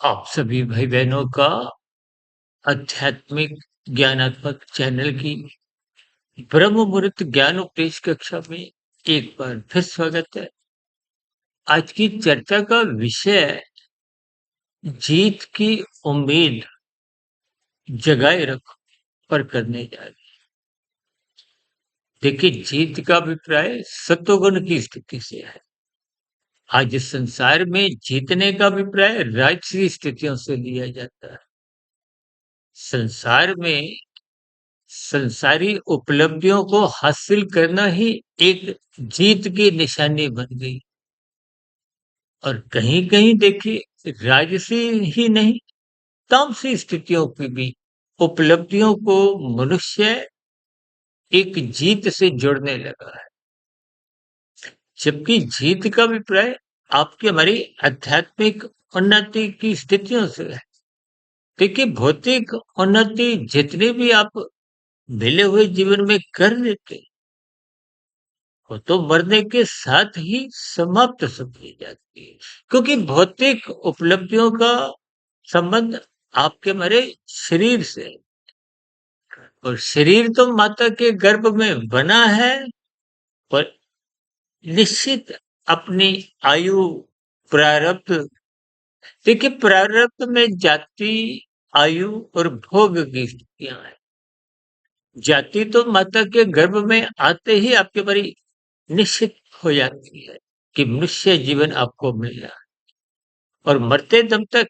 आप सभी भाई-बहनों का आध्यात्मिक ज्ञानात्मक चैनल की ब्रह्म मुहूर्त ज्ञान उपदेश कक्षा में एक बार फिर स्वागत है। आज की चर्चा का विषय है जीत की उम्मीद जगाए रखो पर करने जा रहे। देखिए जीत का अभिप्राय सत्वगुण की स्थिति से है। आज इस संसार में जीतने का अभिप्राय राजसी स्थितियों से लिया जाता है। संसार में संसारी उपलब्धियों को हासिल करना ही एक जीत की निशानी बन गई। और कहीं-कहीं देखिए राजसी ही नहीं, तामसी स्थितियों की भी उपलब्धियों को मनुष्य एक जीत से जोड़ने लगा है। जबकि जीत का अभिप्राय आपकी हमारी आध्यात्मिक उन्नति की स्थितियों से है। देखिए भौतिक उन्नति जितनी भी आप मिले हुए जीवन में कर लेते हैं, वो तो मरने के साथ ही समाप्त समझी जाती है। क्योंकि भौतिक उपलब्धियों का संबंध आपके हमारे शरीर से है। और शरीर तो माता के गर्भ में बना है और निश्चित अपनी आयु प्रारब्ध, देखिए प्रारब्ध में जाति, आयु और भोग की स्थितियां हैं। जाति तो माता के गर्भ में आते ही आपके हमारी निश्चित हो जाती है कि मनुष्य जीवन आपको मिल रहा है। और मरते दम तक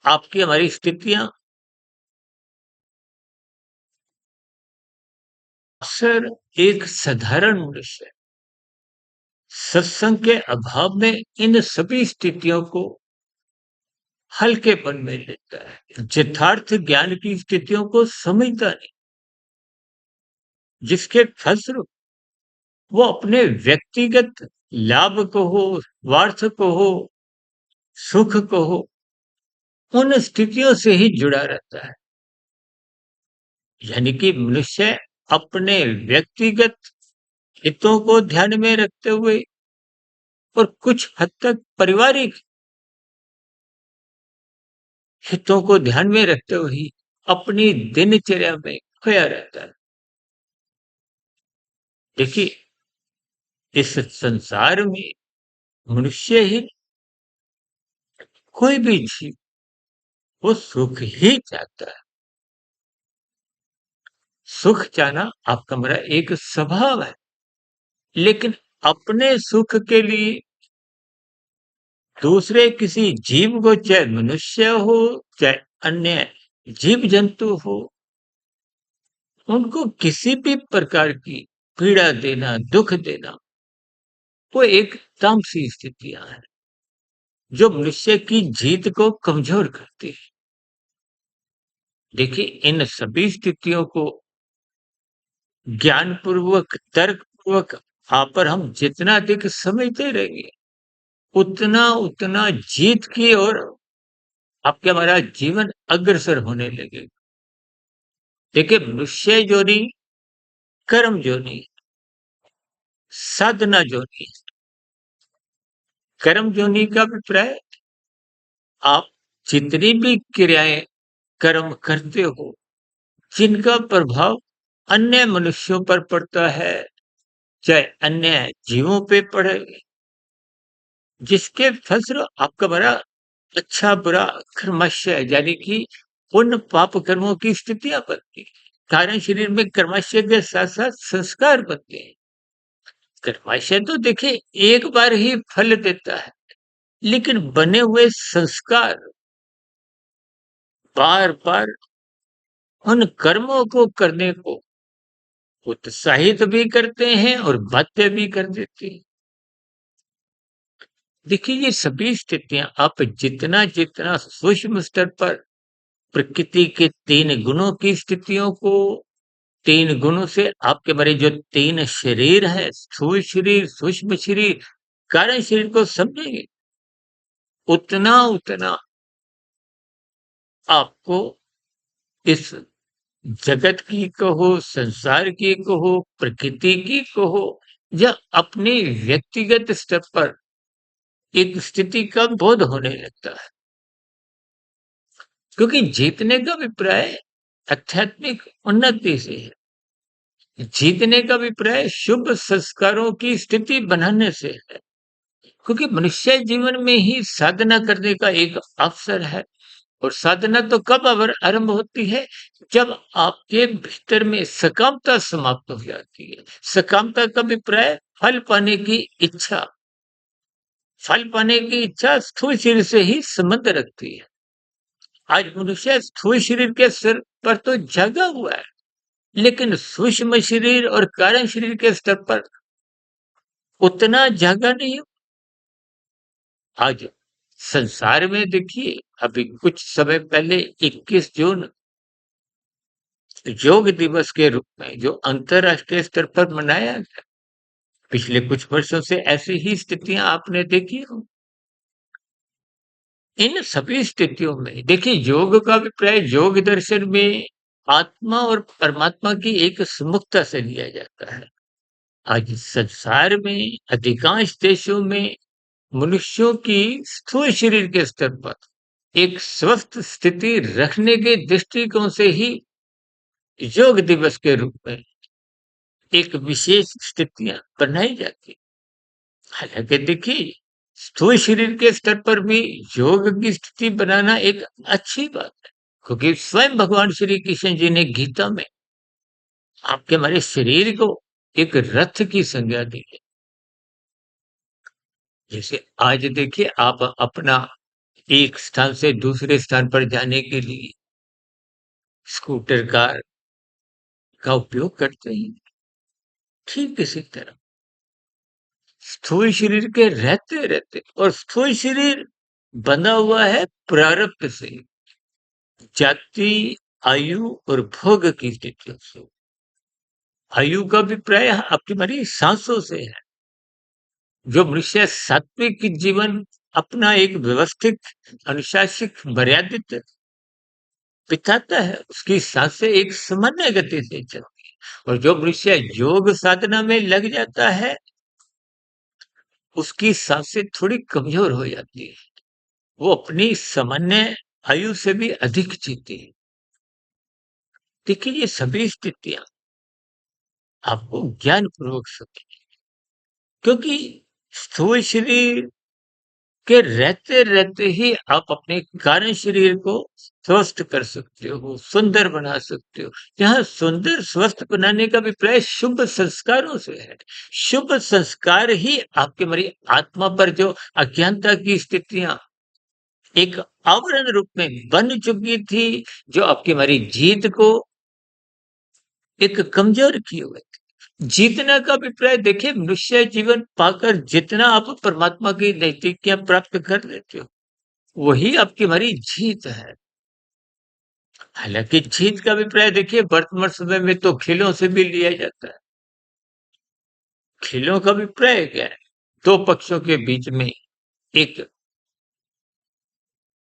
आपकी हमारी स्थितियां अक्सर एक साधारण मनुष्य सत्संग के अभाव में इन सभी स्थितियों को हल्केपन में लेता है, यथार्थ ज्ञान की स्थितियों को समझता नहीं, जिसके फलस्वरूप वो अपने व्यक्तिगत लाभ को हो, स्वार्थ को हो, सुख को हो, उन स्थितियों से ही जुड़ा रहता है। यानी कि मनुष्य अपने व्यक्तिगत हितों को ध्यान में रखते हुए और कुछ हद तक पारिवारिक हितों को ध्यान में रखते हुए ही अपनी दिनचर्या में खोया रहता है। देखिए इस संसार में मनुष्य ही कोई भी जीव वो सुख ही चाहता है। सुख चाहना आपका मेरा एक स्वभाव है, लेकिन अपने सुख के लिए दूसरे किसी जीव को, चाहे मनुष्य हो चाहे अन्य जीव जंतु हो, उनको किसी भी प्रकार की पीड़ा देना, दुख देना, वो एक तामसी स्थितियां हैं जो मनुष्य की जीत को कमजोर करती है। देखिए इन सभी स्थितियों को ज्ञान पूर्वक, तर्क पूर्वक आप पर हम जितना अधिक समझते रहेंगे, उतना उतना जीत की ओर आपके हमारा जीवन अग्रसर होने लगेगा। देखिए मनुष्य जोनी, कर्म जोनी, साधना जोनी। कर्म जोनी का अभिप्राय आप जितनी भी क्रियाएं कर्म करते हो, जिनका प्रभाव अन्य मनुष्यों पर पड़ता है, चाहे अन्य जीवों पे पड़े, जिसके फलस्वरूप आपका बड़ा अच्छा बुरा कर्मशय यानी कि पुण्य पाप कर्मों की स्थितियां बनती हैं। कारण शरीर में कर्मशय के साथ साथ संस्कार बनते हैं। कर्मशय तो देखिए एक बार ही फल देता है, लेकिन बने हुए संस्कार बार बार उन कर्मों को करने को उत्साहित भी करते हैं और बाध्य भी कर देते हैं। देखिए ये सभी स्थितियां आप जितना जितना सूक्ष्म स्तर पर प्रकृति के तीन गुणों की स्थितियों को, तीन गुणों से आपके हमारे जो तीन शरीर है, स्थूल शरीर, सूक्ष्म शरीर, कारण शरीर को समझेंगे, उतना उतना आपको इस जगत की कहो, संसार की कहो, प्रकृति की कहो, या अपने व्यक्तिगत स्तर पर एक स्थिति का बोध होने लगता है। क्योंकि जीतने का अभिप्राय आध्यात्मिक उन्नति से है। जीतने का अभिप्राय शुभ संस्कारों की स्थिति बनाने से है। क्योंकि मनुष्य जीवन में ही साधना करने का एक अवसर है। और साधना तो कब आरंभ होती है? जब आपके भीतर में सकामता समाप्त हो जाती है। सकामता का अभिप्राय फल पाने की इच्छा। फल पाने की इच्छा स्थूल शरीर से ही संबंध रखती है। आज मनुष्य स्थूल शरीर के सिर पर तो जगा हुआ है, लेकिन सूक्ष्म शरीर और कारण शरीर के स्तर पर उतना जागा नहीं। आज संसार में देखिए, अभी कुछ समय पहले 21 जून योग दिवस के रूप में जो अंतरराष्ट्रीय स्तर पर मनाया गया। पिछले कुछ वर्षों से ऐसी ही स्थितियां आपने देखी हो। इन सभी स्थितियों में देखिए, योग का अभिप्राय योग दर्शन में आत्मा और परमात्मा की एक सुमुखता से लिया जाता है। आज संसार में अधिकांश देशों में मनुष्यों की स्थूल शरीर के स्तर पर एक स्वस्थ स्थिति रखने के दृष्टिकोण से ही योग दिवस के रूप में एक विशेष स्थितियां बनाई जाती। हालांकि देखिए, स्थूल शरीर के स्तर पर भी योग की स्थिति बनाना एक अच्छी बात है। क्योंकि स्वयं भगवान श्री कृष्ण जी ने गीता में आपके हमारे शरीर को एक रथ की संज्ञा दी है। जैसे आज देखिए, आप अपना एक स्थान से दूसरे स्थान पर जाने के लिए स्कूटर कार का उपयोग करते हैं। ठीक इसी तरह स्थूल शरीर के रहते रहते, और स्थूल शरीर बना हुआ है प्रारब्ध से, जाति, आयु और भोग की स्थितियों से। आयु का अभिप्राय आपकी हमारी सांसों से है। जो मनुष्य सात्विक जीवन अपना एक व्यवस्थित, अनुशासित, मर्यादित बिताता है, उसकी सांसें एक सामान्य गति से चलती है। और जो मनुष्य योग साधना में लग जाता है, उसकी सांसें थोड़ी कमजोर हो जाती है। वो अपनी सामान्य आयु से भी अधिक जीती है। देखिए, ये सभी स्थितियां आपको ज्ञान पूर्वक समझनी, क्योंकि स्थूल शरीर के रहते रहते ही आप अपने कारण शरीर को स्वस्थ कर सकते हो, सुंदर बना सकते हो। यहाँ सुंदर स्वस्थ बनाने का अभिप्राय शुभ संस्कारों से है। शुभ संस्कार ही आपके हमारी आत्मा पर जो अज्ञानता की स्थितियां एक आवरण रूप में बन चुकी थी, जो आपकी हमारी जीत को एक कमजोर किए हुए थे। जीतना का अभिप्राय देखिए, मनुष्य जीवन पाकर जितना आप परमात्मा की नजदीकियां प्राप्त कर लेते हो, वही आपकी हमारी जीत है। हालांकि जीत का अभिप्राय देखिए, वर्तमान समय में तो खेलों से भी लिया जाता है। खेलों का अभिप्राय क्या है? दो पक्षों के बीच में एक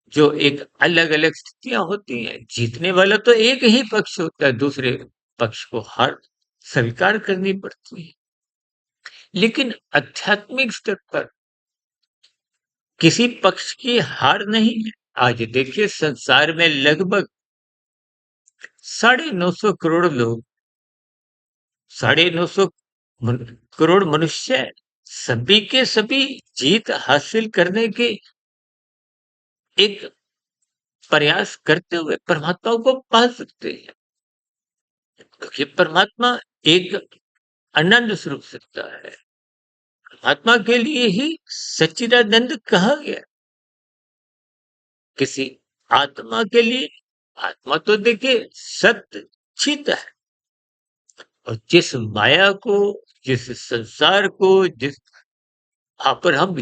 जो एक अलग अलग स्थितियां होती हैं। जीतने वाला तो एक ही पक्ष होता है, दूसरे पक्ष को हार स्वीकार करनी पड़ती है। लेकिन आध्यात्मिक स्तर पर किसी पक्ष की हार नहीं है। आज देखिए, संसार में लगभग 950 करोड़ लोग, 950 करोड़ मनुष्य, सभी के सभी जीत हासिल करने के एक प्रयास करते हुए परमात्मा को पा सकते हैं। क्योंकि परमात्मा एक अनंत स्वरूप सत्ता है। परमात्मा के लिए ही सच्चिदानंद कहा गया। किसी आत्मा के लिए आत्मा तो देखिए सत्य चित है। और जिस माया को, जिस संसार को, जिस पर हम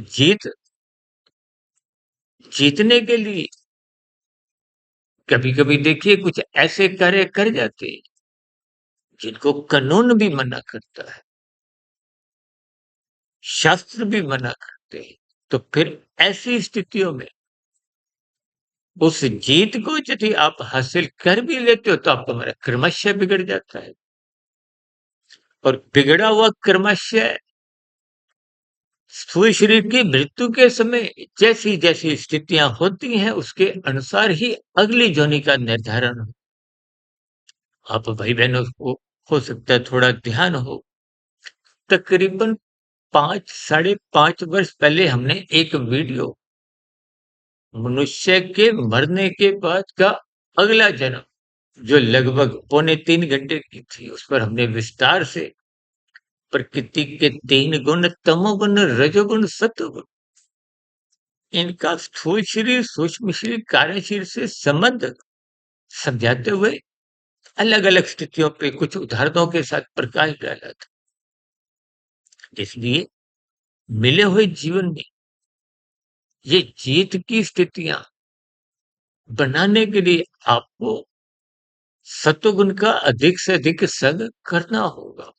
जीतने के लिए कभी कभी देखिए कुछ ऐसे कार्य कर जाते हैं जिनको कानून भी मना करता है, शास्त्र भी मना करते हैं। तो फिर ऐसी स्थितियों में उस जीत को यदि आप हासिल कर भी लेते हो, तो आपका हमारा क्रमशः बिगड़ जाता है। और बिगड़ा हुआ क्रमशः स्थूल शरीर की मृत्यु के समय जैसी जैसी स्थितियां होती हैं उसके अनुसार ही अगली जोनि का निर्धारण हो। आप भाई बहनों को हो सकता है थोड़ा ध्यान हो। तकरीबन 5 साढ़े 5 वर्ष पहले हमने एक वीडियो मनुष्य के मरने के बाद का अगला जन्म जो लगभग पौने 3 घंटे की थी उस पर हमने विस्तार से प्रकृति के 3 गुण तमोगुण रजोगुण सत्वगुण इनका स्थूल शरीर सूक्ष्म शरीर कार्य शरीर से संबंध समझाते हुए अलग अलग स्थितियों पे कुछ उदाहरणों के साथ प्रकाश डाला था। इसलिए मिले हुए जीवन में ये जीत की स्थितियां बनाने के लिए आपको सत्वगुण का अधिक से अधिक संग करना होगा।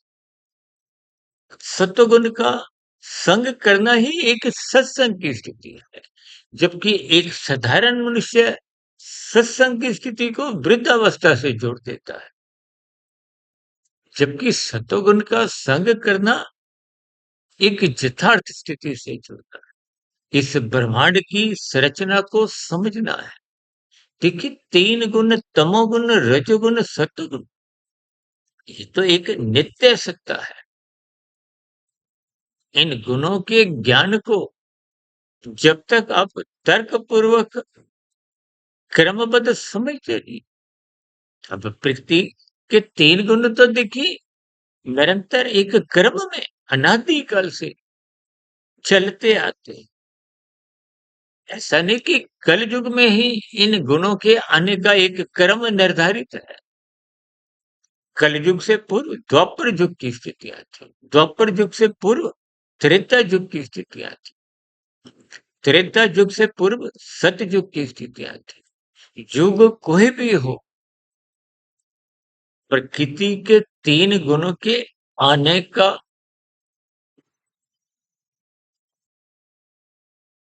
सत्वगुण का संग करना ही एक सत्संग की स्थिति है, जबकि एक साधारण मनुष्य सत्संग की स्थिति को वृद्धावस्था से जोड़ देता है, जबकि सत्वगुण का संग करना एक यथार्थ स्थिति से जुड़ता है। इस ब्रह्मांड की संरचना को समझना है। देखिए 3 गुण तमोगुण रजोगुण सत्वगुण ये तो एक नित्य सत्ता है। इन गुणों के ज्ञान को जब तक आप तर्क पूर्वक क्रमबद्ध समझते नहीं। अब प्रकृति के 3 गुण तो देखिए निरंतर एक क्रम में अनादिकाल से चलते आते हैं। ऐसा नहीं कि कल युग में ही इन गुणों के आने का एक क्रम निर्धारित है। कल युग से पूर्व द्वापर युग की स्थितियां थी, द्वापर युग से पूर्व त्रेता युग की स्थितियां थी, त्रेता युग से पूर्व सतयुग की स्थितियां थी। युग कोई भी हो, प्रकृति के 3 गुणों के आने का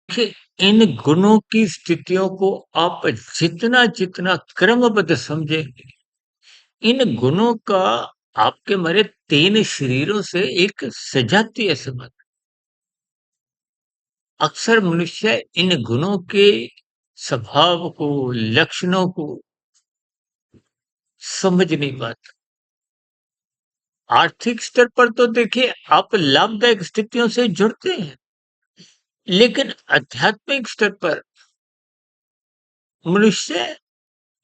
कि इन गुणों की स्थितियों को आप जितना जितना क्रमबद्ध समझेंगे, इन गुणों का आपके मरे 3 शरीरों से एक सजातीय संबंध। अक्सर मनुष्य इन गुणों के स्वभाव को लक्षणों को समझ नहीं पाता। आर्थिक स्तर पर तो देखिए आप लाभदायक स्थितियों से जुड़ते हैं, लेकिन आध्यात्मिक स्तर पर मनुष्य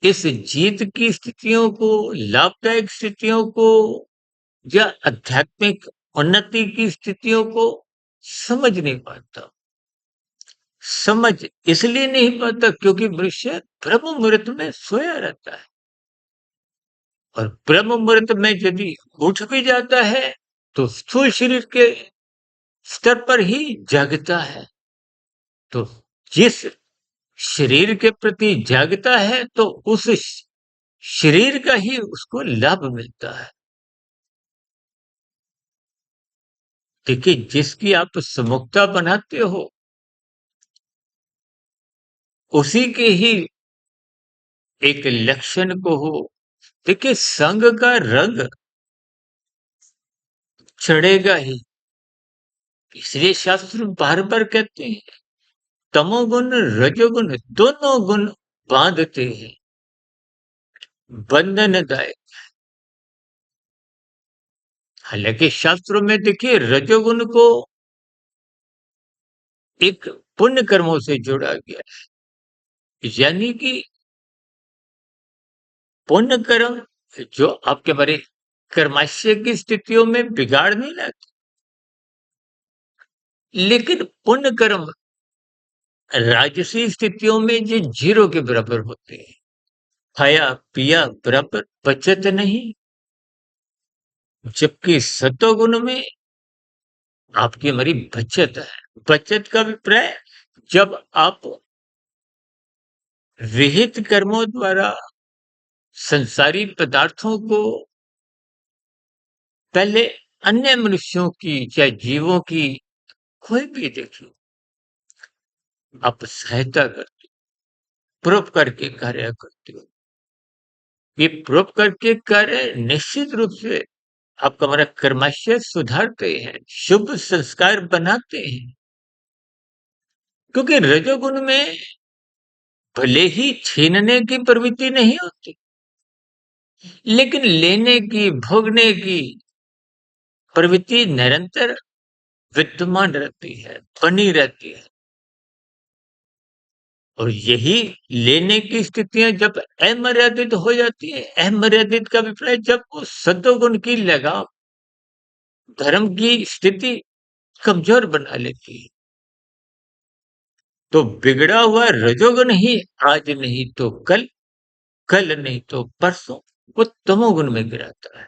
इस जीत की स्थितियों को, लाभदायक स्थितियों को या आध्यात्मिक उन्नति की स्थितियों को समझ नहीं पाता। समझ इसलिए नहीं पाता क्योंकि मनुष्य ब्रह्म मुहूर्त में सोया रहता है, और ब्रह्म मुहूर्त में यदि उठ भी जाता है तो स्थूल शरीर के स्तर पर ही जागता है। तो जिस शरीर के प्रति जागता है तो उस शरीर का ही उसको लाभ मिलता है। देखिए जिसकी आप सम्मुखता बनाते हो उसी के ही एक लक्षण को हो। देखिए संग का रंग चढ़ेगा ही, इसलिए शास्त्र बार बार कहते हैं तमोगुण रजोगुण दोनों गुण बांधते हैं, बंधनदायक। हालांकि शास्त्रों में देखिए रजोगुण को एक पुण्य कर्मों से जोड़ा गया है, यानी कि पुण्य कर्म जो आपके बारे कर्माशय की स्थितियों में बिगाड़ नहीं लाते, लेकिन पुण्य कर्म राजसी स्थितियों में ये जीरो के बराबर होते हैं। खाया पिया बराबर बचत नहीं, जबकि सतोगुण में आपकी हमारी बचत है। बचत का अभिप्राय जब आप विहित कर्मों द्वारा संसारी पदार्थों को पहले अन्य मनुष्यों की या जीवों की कोई भी देखिए आप सहायता करते हो, परोपकार के कार्य करते हो। ये परोपकार के कार्य निश्चित रूप से आप हमारा कर्माशय सुधारते हैं, शुभ संस्कार बनाते हैं। क्योंकि रजोगुण में भले ही छीनने की प्रवृत्ति नहीं होती, लेकिन लेने की, भोगने की प्रवृत्ति निरंतर विद्यमान रहती है, बनी रहती है। और यही लेने की स्थितियां जब अमर्यादित हो जाती है, अमर्यादित का अभिप्राय जब वो सत्वगुण की लगाम धर्म की स्थिति कमजोर बना लेती है, तो बिगड़ा हुआ रजोगुण ही आज नहीं तो कल, कल नहीं तो परसों वो तमोगुण में गिराता है।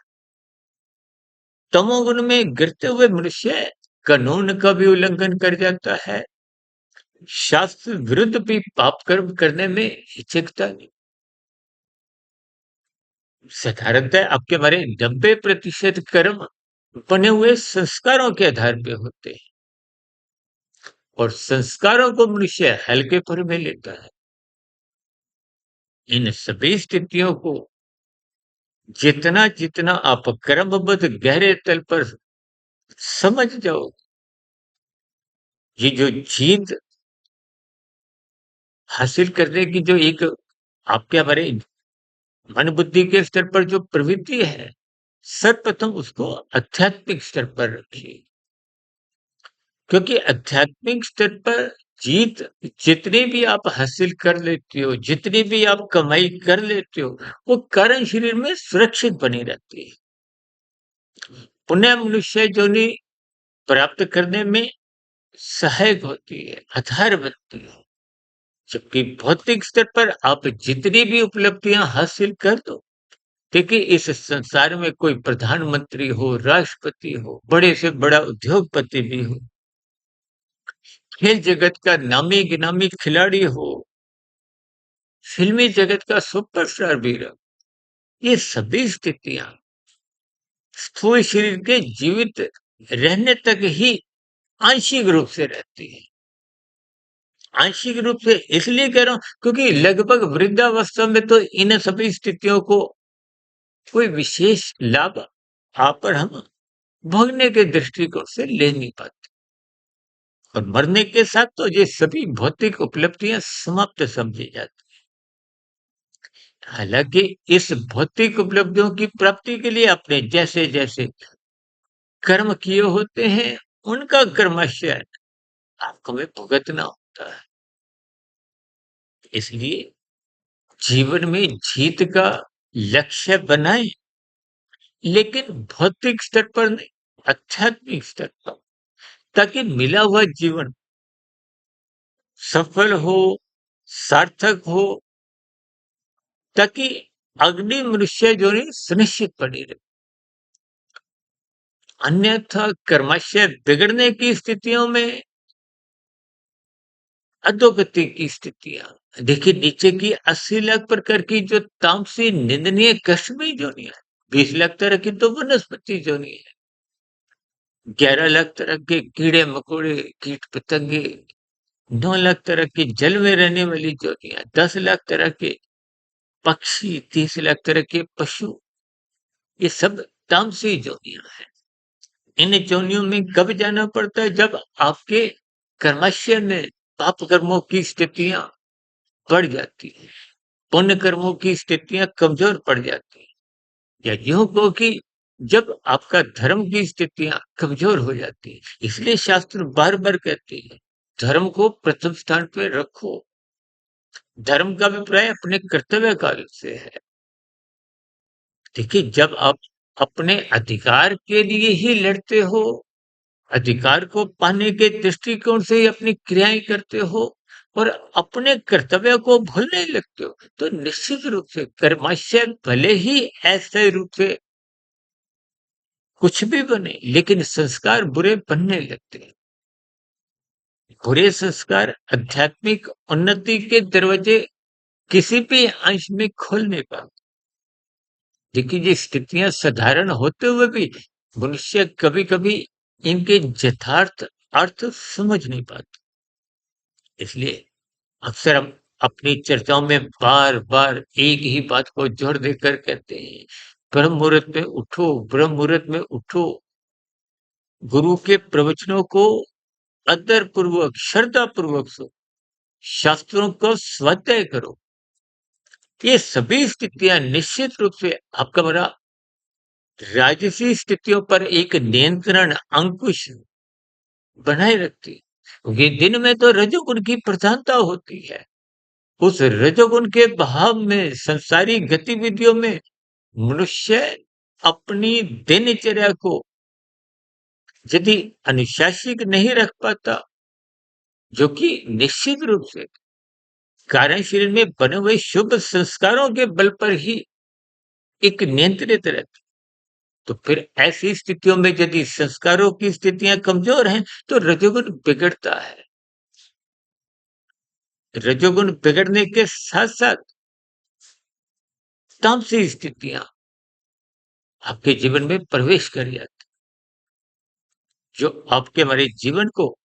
तमोगुण में गिरते हुए मनुष्य कानून का भी उल्लंघन कर जाता है, शास्त्र विरुद्ध भी पाप कर्म करने में हिचकता नहीं। साधारणतः आपके हमारे 90% कर्म बने हुए संस्कारों के आधार पे होते हैं, और संस्कारों को मनुष्य हल्के पर में लेता है। इन सभी स्थितियों को जितना जितना आप कर्मबद्ध गहरे तल पर समझ जाओ, ये जो जीत हासिल करने की जो एक आपके हमारे मन बुद्धि के स्तर पर जो प्रवृत्ति है, सर्वप्रथम उसको आध्यात्मिक स्तर पर रखिए। क्योंकि आध्यात्मिक स्तर पर जीत जितनी भी आप हासिल कर लेते हो, जितनी भी आप कमाई कर लेते हो, वो कारण शरीर में सुरक्षित बनी रहती है। पुण्य मनुष्य जोनि प्राप्त करने में सहायक होती है, आधार बनती है। जबकि भौतिक स्तर पर आप जितनी भी उपलब्धियां हासिल कर दो, देखिए इस संसार में कोई प्रधानमंत्री हो, राष्ट्रपति हो, बड़े से बड़ा उद्योगपति भी हो, खेल जगत का नामी गिनामी खिलाड़ी हो, फिल्मी जगत का सुपरस्टार भी रहो, ये सभी स्थितियां स्थूल शरीर के जीवित रहने तक ही आंशिक रूप से रहती है। आंशिक रूप से इसलिए कह रहा हूं क्योंकि लगभग वृद्धावस्था में तो इन सभी स्थितियों को कोई विशेष लाभ आप पर हम भोगने के दृष्टिकोण से ले नहीं पाते, और मरने के साथ तो ये सभी भौतिक उपलब्धियां समाप्त समझी जाती। हालांकि इस भौतिक उपलब्धियों की प्राप्ति के लिए आपने जैसे जैसे कर्म किए होते हैं, उनका कर्माशय आपको में भुगतना होता है। इसलिए जीवन में जीत का लक्ष्य बनाएं, लेकिन भौतिक स्तर पर नहीं, आध्यात्मिक स्तर पर, ताकि मिला हुआ जीवन सफल हो, सार्थक हो, ताकि अग्नि मनुष्य जो है सुनिश्चित बनी रहे। अन्यथा कर्माशय बिगड़ने की स्थितियों में अधोगति की स्थितियां देखिए, नीचे की 80 लाख प्रकार की जो तामसी निंदनीय कश्मी जोनियां है, 20 लाख तरह की तो वनस्पति जोनी है, 11 लाख तरह के कीड़े मकोड़े कीट पतंगे, 9 लाख तरह की जल में रहने वाली जोनियां, 10 लाख तरह के पक्षी, 30 लाख तरह के पशु, ये सब तामसी जोनियां हैं। इन जोनियों में कब जाना पड़ता है? जब आपके कर्माशय में पाप कर्मों की स्थितियां बढ़ जाती है, पुण्य कर्मों की स्थितियां कमजोर पड़ जाती है, या यूं कहो कि जब आपका धर्म की स्थितियां कमजोर हो जाती है। इसलिए शास्त्र बार बार कहते हैं धर्म को प्रथम स्थान पर रखो। धर्म का अभिप्राय अपने कर्तव्य काल से है। देखिए, जब आप अपने अधिकार के लिए ही लड़ते हो, अधिकार को पाने के दृष्टिकोण से ही अपनी क्रियाएं करते हो, और अपने कर्तव्य को भूलने लगते हो, तो निश्चित रूप से कर्माशय भले ही ऐसे रूप से कुछ भी बने, लेकिन संस्कार बुरे बनने लगते हैं। बुरे संस्कार आध्यात्मिक उन्नति के दरवाजे किसी भी अंश में खोल नहीं पाते। देखिए, ये स्थितियां साधारण होते हुए भी मनुष्य कभी कभी इनके यथार्थ अर्थ समझ नहीं पाते। इसलिए अक्सर हम अपनी चर्चाओं में बार बार एक ही बात को जोर देकर कहते हैं ब्रह्म मुहूर्त में उठो, ब्रह्म मुहूर्त में उठो, गुरु के प्रवचनों को आदर पूर्वक, श्रद्धा पूर्वक सुनो, शास्त्रों को स्वाध्याय करो। ये सभी स्थितियां निश्चित रूप से आपका बड़ा राजसी स्थितियों पर एक नियंत्रण अंकुश बनाए रखती है। क्योंकि दिन में तो रजोगुण की प्रधानता होती है। उस रजोगुण के बहाव में, संसारी गतिविधियों में मनुष्य अपनी दिनचर्या को यदि अनुशासित नहीं रख पाता, जो कि निश्चित रूप से कारण शरीर में बने हुए शुभ संस्कारों के बल पर ही एक नियंत्रित रहता, तो फिर ऐसी स्थितियों में यदि संस्कारों की स्थितियां कमजोर हैं, तो रजोगुण बिगड़ता है। रजोगुण बिगड़ने के साथ साथ तामसी स्थितियां आपके जीवन में प्रवेश कर जाती, जो आपके हमारे जीवन को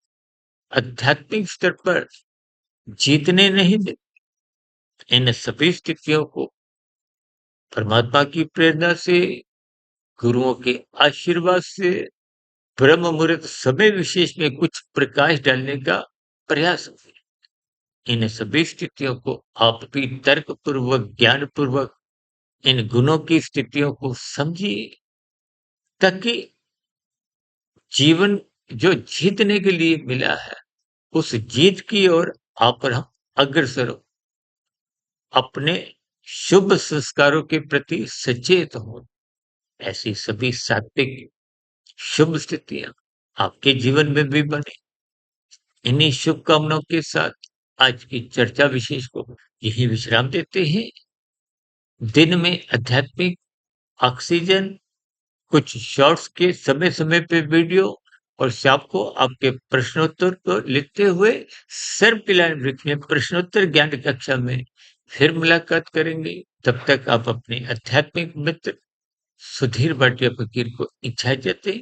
आध्यात्मिक स्तर पर जीतने नहीं देते। इन सभी स्थितियों को परमात्मा की प्रेरणा से, गुरुओं के आशीर्वाद से, ब्रह्म मुहूर्त समय विशेष में कुछ प्रकाश डालने का प्रयास करें। इन सभी स्थितियों को आप भी तर्क पूर्वक, ज्ञान पूर्वक इन गुणों की स्थितियों को समझिए, ताकि जीवन जो जीतने के लिए मिला है, उस जीत की ओर आप और हम अग्रसर हो, अपने शुभ संस्कारों के प्रति सचेत हो। ऐसी सभी सात्विक शुभ स्थितियां आपके जीवन में भी बने। इन्हीं शुभकामनाओं के साथ आज की चर्चा विशेष को यही विश्राम देते हैं। दिन में आध्यात्मिक ऑक्सीजन, कुछ शॉर्ट्स के समय समय पे वीडियो, और शाम को आपके प्रश्नोत्तर को लेते हुए सर्व कल्याण वृक्ष में प्रश्नोत्तर ज्ञान कक्षा में फिर मुलाकात करेंगे। तब तक आप अपने आध्यात्मिक मित्र सुधीर भाटिया फकीर को इजाजत दें।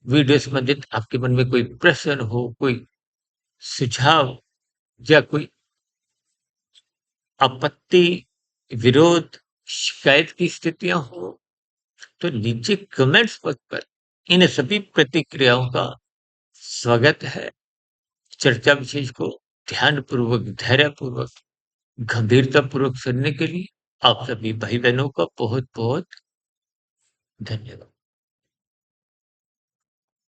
वीडियो संबंधित आपके मन में कोई प्रश्न हो, कोई सुझाव या कोई आपत्ति, विरोध, शिकायत की स्थितियां हो, तो नीचे कमेंट्स बॉक्स पर इन सभी प्रतिक्रियाओं का स्वागत है। चर्चा विशेष को ध्यानपूर्वक, धैर्यपूर्वक, गंभीरतापूर्वक सुनने के लिए आप सभी भाई बहनों का बहुत बहुत धन्यवाद।